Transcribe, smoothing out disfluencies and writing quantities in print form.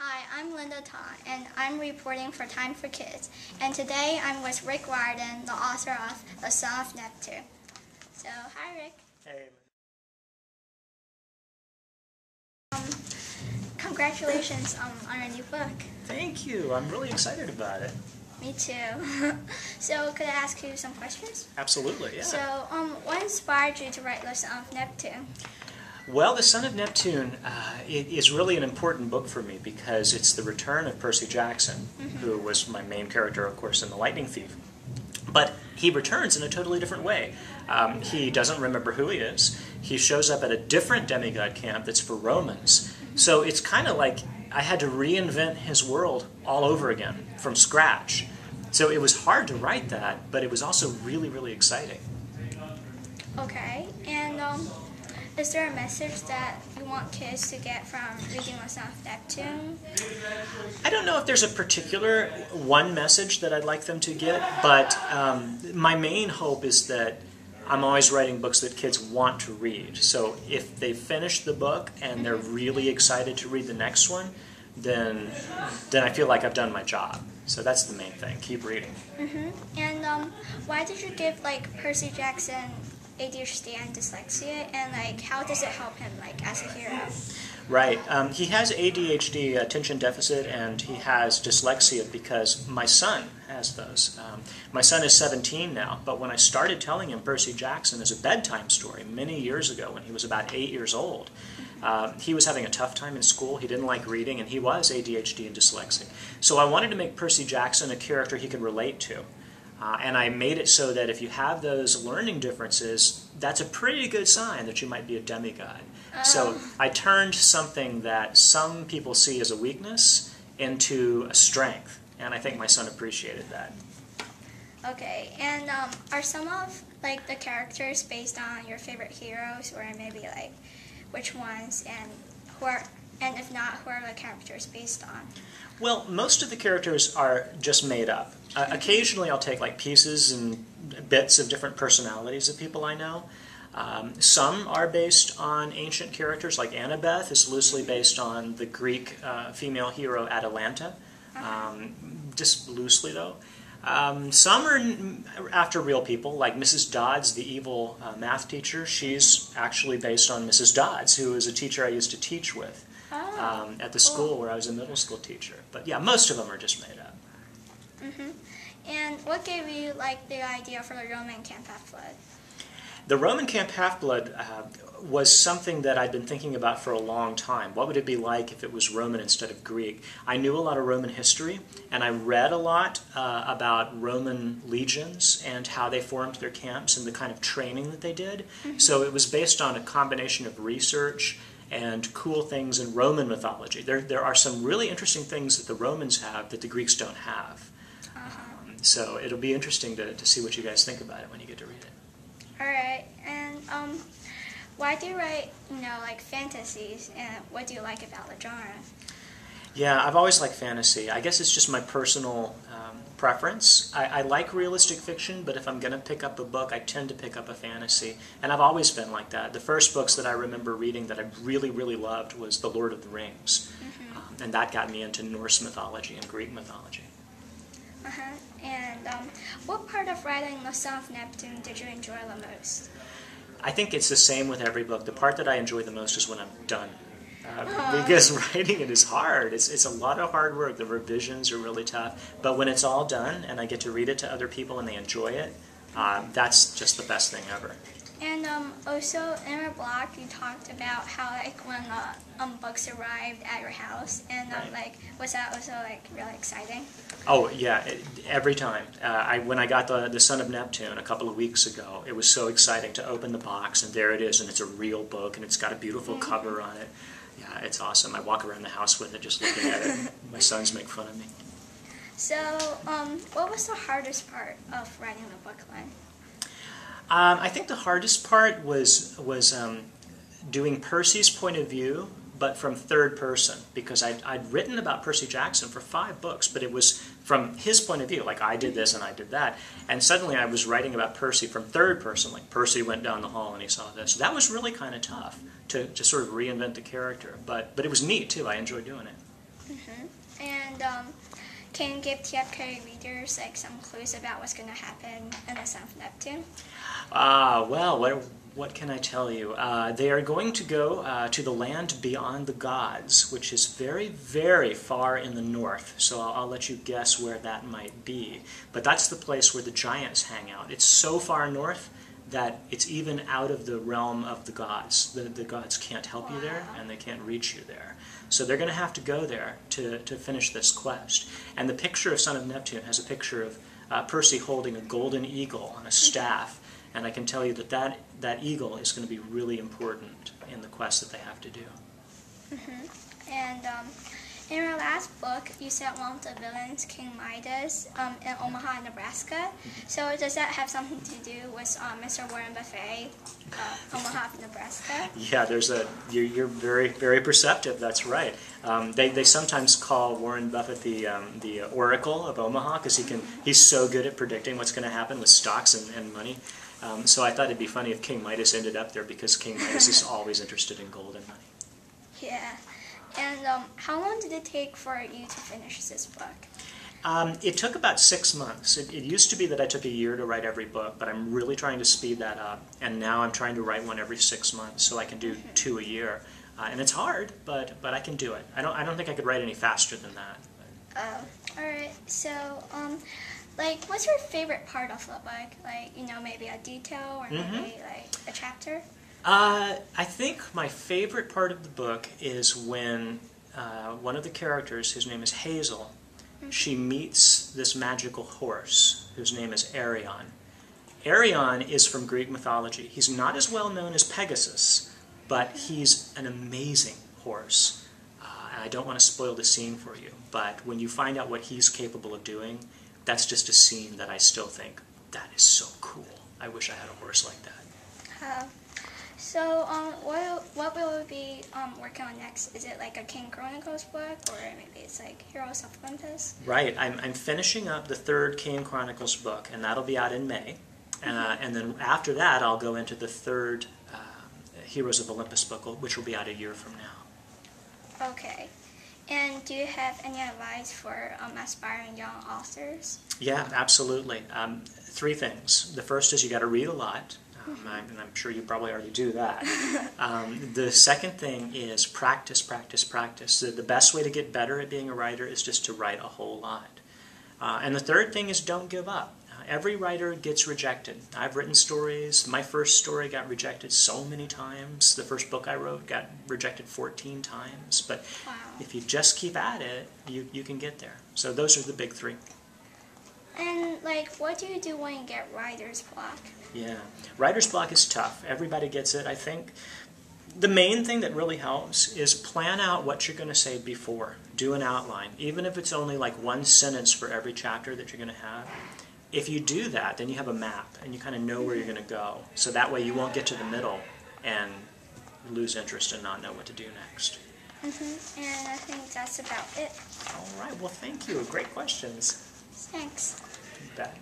Hi, I'm Linda Tong, and I'm reporting for Time for Kids. And today I'm with Riordan, the author of The Son of Neptune. So, hi Rick. Hey. Congratulations on a new book. Thank you. I'm really excited about it. Me too. So, could I ask you some questions? Absolutely, yeah. So, what inspired you to write The Son of Neptune? Well, The Son of Neptune it is really an important book for me because it's the return of Percy Jackson, who was my main character, of course, in The Lightning Thief. But he returns in a totally different way. He doesn't remember who he is. He shows up at a different demigod camp that's for Romans. So it's kind of like I had to reinvent his world all over again from scratch. So it was hard to write that, but it was also really, really exciting. Okay, and is there a message that you want kids to get from reading The Son of Neptune? I don't know if there's a particular one message that I'd like them to get, but my main hope is that I'm always writing books that kids want to read. So if they finish the book and they're really excited to read the next one, then I feel like I've done my job. So that's the main thing. Keep reading. And why did you give Percy Jackson ADHD and dyslexia, and how does it help him as a hero? Right. He has ADHD, attention deficit, and he has dyslexia because my son has those. My son is 17 now, but when I started telling him Percy Jackson as a bedtime story many years ago when he was about 8 years old, he was having a tough time in school. He didn't like reading, and he was ADHD and dyslexic. So I wanted to make Percy Jackson a character he could relate to. And I made it so that if you have those learning differences, that's a pretty good sign that you might be a demigod. So I turned something that some people see as a weakness into a strength, and I think my son appreciated that. Okay, and are some of the characters based on your favorite heroes, or maybe which ones, and and if not, who are the characters based on? Well, most of the characters are just made up. Occasionally I'll take pieces and bits of different personalities of people I know. Some are based on ancient characters, like Annabeth is loosely based on the Greek female hero Atalanta, just loosely though. Some are after real people, like Mrs. Dodds, the evil math teacher. She's actually based on Mrs. Dodds, who is a teacher I used to teach with at the school where I was a middle school teacher. But yeah, most of them are just made up. And what gave you the idea for the Roman Camp Half-Blood? The Roman Camp Half-Blood was something that I'd been thinking about for a long time. What would it be like if it was Roman instead of Greek? I knew a lot of Roman history, and I read a lot about Roman legions and how they formed their camps and the kind of training that they did. So it was based on a combination of research and cool things in Roman mythology. There are some really interesting things that the Romans have that the Greeks don't have. So it'll be interesting to see what you guys think about it when you get to read it. All right, and why do you write, fantasies, and what do you like about the genre? Yeah, I've always liked fantasy. I guess it's just my personal preference. I like realistic fiction, but if I'm going to pick up a book, I tend to pick up a fantasy, and I've always been like that. The first books that I remember reading that I really, really loved was The Lord of the Rings, and that got me into Norse mythology and Greek mythology. And what part of writing The Son of Neptune did you enjoy the most? I think it's the same with every book. The part that I enjoy the most is when I'm done. Because writing it is hard. It's a lot of hard work. The revisions are really tough. But when it's all done and I get to read it to other people and they enjoy it, that's just the best thing ever. And also in our blog, you talked about how when the books arrived at your house, and was that also really exciting? Oh yeah, every time. When I got the Son of Neptune a couple of weeks ago, it was so exciting to open the box, and there it is, and it's a real book, and it's got a beautiful cover on it. Yeah, it's awesome. I walk around the house with it, just looking at it. My sons make fun of me. So, what was the hardest part of writing the book then? I think the hardest part was doing Percy's point of view, but from third person, because I'd written about Percy Jackson for 5 books, but it was from his point of view, I did this and I did that, and suddenly I was writing about Percy from third person, Percy went down the hall and he saw this. So that was really kind of tough to sort of reinvent the character, but it was neat too. I enjoyed doing it. And can you give TFK readers like some clues about what's going to happen in the Son of Neptune? Well, what can I tell you? They are going to go to the land beyond the gods, which is very, very far in the north. So I'll let you guess where that might be. But that's the place where the giants hang out. It's so far north that it's even out of the realm of the gods. The gods can't help you there, and they can't reach you there. So they're going to have to go there to finish this quest. And the picture of Son of Neptune has a picture of Percy holding a golden eagle on a staff. And I can tell you that eagle is going to be really important in the quest that they have to do. And in your last book, you set one of the villains, King Midas, in Omaha, Nebraska. So does that have something to do with Mr. Warren Buffett, Omaha, Nebraska? Yeah, you're very, very perceptive. That's right. They sometimes call Warren Buffett the Oracle of Omaha because he's so good at predicting what's going to happen with stocks and money. So I thought it'd be funny if King Midas ended up there because King Midas is always interested in gold and money. Yeah. And how long did it take for you to finish this book? It took about 6 months. It used to be that I took a year to write every book, but I'm really trying to speed that up. And now I'm trying to write one every 6 months so I can do 2 a year. And it's hard, but I can do it. I don't think I could write any faster than that. Oh, all right. So, like, what's your favorite part of the book? Like, maybe a detail or maybe like a chapter? I think my favorite part of the book is when one of the characters, whose name is Hazel, she meets this magical horse whose name is Arion. Arion is from Greek mythology. He's not as well known as Pegasus, but he's an amazing horse. And I don't want to spoil the scene for you, but when you find out what he's capable of doing, that's just a scene that I still think, that is so cool. I wish I had a horse like that. So, what will we be working on next? Is it like a King Chronicles book, or maybe it's like Heroes of Olympus? Right. I'm finishing up the 3rd King Chronicles book, and that'll be out in May. And then after that, I'll go into the 3rd Heroes of Olympus book, which will be out a year from now. Okay. And do you have any advice for aspiring young authors? Yeah, absolutely. 3 things. The first is you got to read a lot. And I'm sure you probably already do that. The second thing is practice, practice, practice. The best way to get better at being a writer is just to write a whole lot. And the third thing is don't give up. Every writer gets rejected. I've written stories. My first story got rejected so many times. The first book I wrote got rejected 14 times. But if you just keep at it, you can get there. So those are the big 3. And, like, what do you do when you get writer's block? Yeah, writer's block is tough. Everybody gets it, I think. The main thing that really helps is plan out what you're going to say before. Do an outline, even if it's only like 1 sentence for every chapter that you're going to have. If you do that, then you have a map, and you kind of know where you're going to go. So that way you won't get to the middle and lose interest and not know what to do next. And I think that's about it. All right, well, thank you. Great questions. Thanks. You bet.